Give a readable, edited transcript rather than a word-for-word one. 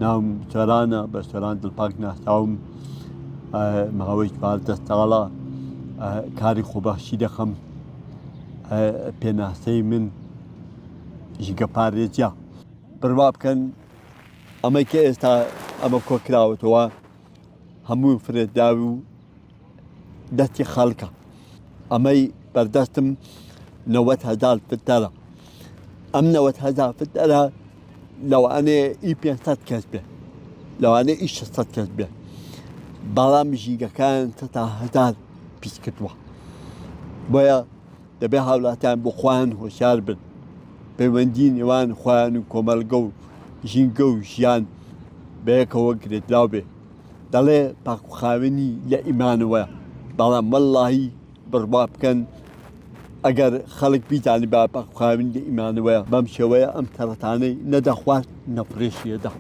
ناوم سۆرانە بە سۆران دڵپاک ناساوم ماوەی 14 ساڵە کاری خۆبەخشی دەکەم پێناسەی من ژینگە پارێزیە بڕوا بکەن ئەمەی کە ئێستا ئەمە کۆکراوەتەوە هەموو فرێداوی و دەستی خەڵکە ئەمەی بەردەستم 90,000 فتەرە ئەم 90,000 فتەرە لەوانەیە ئی 500 کەس بێ لەوانەیە ئی 600 کەس بێ بەڵام ژینگەکان 100,000 پیس کردووە بۆیە دەبێ هاوڵاتیان بۆ خۆیان هۆشیار بن پەیوەندی نێوان خۆیان و کۆمەلگە و ژینگە و ژیان بەیەکەوە گرێدراو بێ دەڵێ پاکوخاوێنی لە ئیمانەوەیە بەڵام وەڵڵاهی بڕوا بکەن ئەگەر خەڵک بیزانی با پاکوخاوێنی لە ئیمانەوەیە بەم شێوەیە ئەم تەڕەتانەی نەدەخوارد نەفرێشیەدا